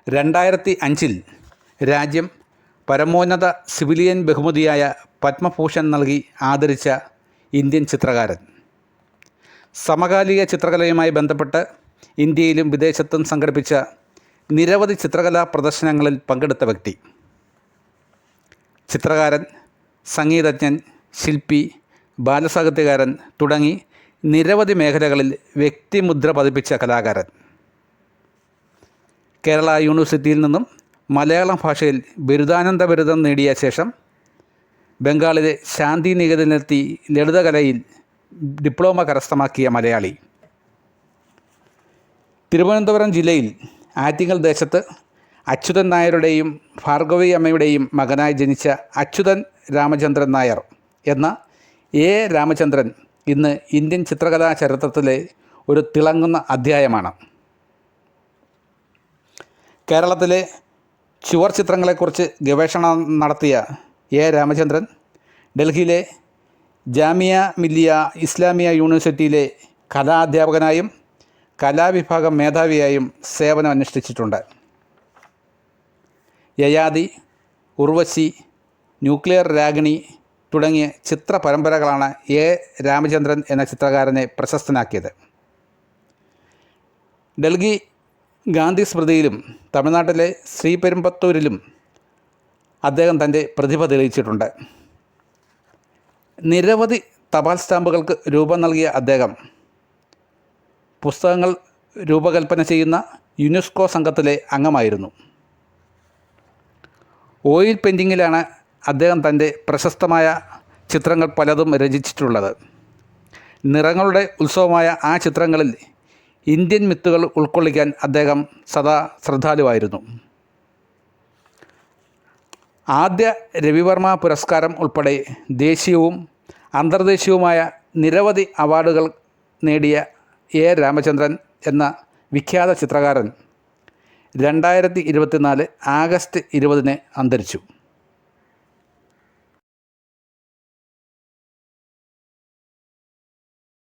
2005 രാജ്യം പരമോന്നത സിവിലിയൻ ബഹുമതിയായ പത്മഭൂഷൺ നൽകി ആദരിച്ച ഇന്ത്യൻ ചിത്രകാരൻ. സമകാലിക ചിത്രകലയുമായി ബന്ധപ്പെട്ട് ഇന്ത്യയിലും വിദേശത്തും സംഘടിപ്പിച്ച നിരവധി ചിത്രകലാ പ്രദർശനങ്ങളിൽ പങ്കെടുത്ത വ്യക്തി. ചിത്രകാരൻ, സംഗീതജ്ഞൻ, ശില്പി, ബാലസാഹിത്യകാരൻ തുടങ്ങി നിരവധി മേഖലകളിൽ വ്യക്തിമുദ്ര പതിപ്പിച്ച കലാകാരൻ. കേരള യൂണിവേഴ്സിറ്റിയിൽ നിന്നും മലയാളം ഭാഷയിൽ ബിരുദാനന്തര ബിരുദം നേടിയ ശേഷം ബംഗാളിലെ ശാന്തിനികേതനിലെത്തി ലളിതകലയിൽ ഡിപ്ലോമ കരസ്ഥമാക്കിയ മലയാളി. തിരുവനന്തപുരം ജില്ലയിൽ ആറ്റിങ്ങൽ ദേശത്ത് അച്യുതൻ നായരുടെയും ഭാർഗവി അമ്മയുടെയും മകനായി ജനിച്ച അച്യുതൻ രാമചന്ദ്രൻ നായർ എന്ന എ. രാമചന്ദ്രൻ ഇന്ന് ഇന്ത്യൻ ചിത്രകലാ ചരിത്രത്തിലെ ഒരു തിളങ്ങുന്ന അധ്യായമാണ്. കേരളത്തിലെ ചുവർ ചിത്രങ്ങളെക്കുറിച്ച് ഗവേഷണം നടത്തിയ എ. രാമചന്ദ്രൻ ഡൽഹിയിലെ ജാമിയ മില്ലിയ ഇസ്ലാമിയ യൂണിവേഴ്സിറ്റിയിലെ കലാധ്യാപകനായും കലാവിഭാഗം മേധാവിയായും സേവനം അനുഷ്ഠിച്ചിട്ടുണ്ട്. യയാതി, ഉർവശി, ന്യൂക്ലിയർ രാഗിണി തുടങ്ങിയ ചിത്ര പരമ്പരകളാണ് എ. രാമചന്ദ്രൻ എന്ന ചിത്രകാരനെ പ്രശസ്തനാക്കിയത്. ഡൽഹി ഗാന്ധി സ്മൃതിയിലും തമിഴ്നാട്ടിലെ ശ്രീപെരുമ്പത്തൂരിലും അദ്ദേഹം തൻ്റെ പ്രതിഭ തെളിയിച്ചിട്ടുണ്ട്. നിരവധി തപാൽ സ്റ്റാമ്പുകൾക്ക് രൂപം നൽകിയ അദ്ദേഹം പുസ്തകങ്ങൾ രൂപകൽപ്പന ചെയ്യുന്ന യുനെസ്കോ സംഘത്തിലെ അംഗമായിരുന്നു. ഓയിൽ പെയിൻറ്റിങ്ങിലാണ് അദ്ദേഹം തൻ്റെ പ്രശസ്തമായ ചിത്രങ്ങൾ പലതും രചിച്ചിട്ടുള്ളത്. നിറങ്ങളുടെ ഉത്സവമായ ആ ചിത്രങ്ങളിൽ ഇന്ത്യൻ മിത്തുകൾ ഉൾക്കൊള്ളിക്കാൻ അദ്ദേഹം സദാ ശ്രദ്ധാലുവായിരുന്നു. ആദ്യ രവിവർമ്മ പുരസ്കാരം ഉൾപ്പെടെ ദേശീയവും അന്തർദേശീയവുമായ നിരവധി അവാർഡുകൾ നേടിയ എ. രാമചന്ദ്രൻ എന്ന വിഖ്യാത ചിത്രകാരൻ 2024 ആഗസ്റ്റ് 20 അന്തരിച്ചു.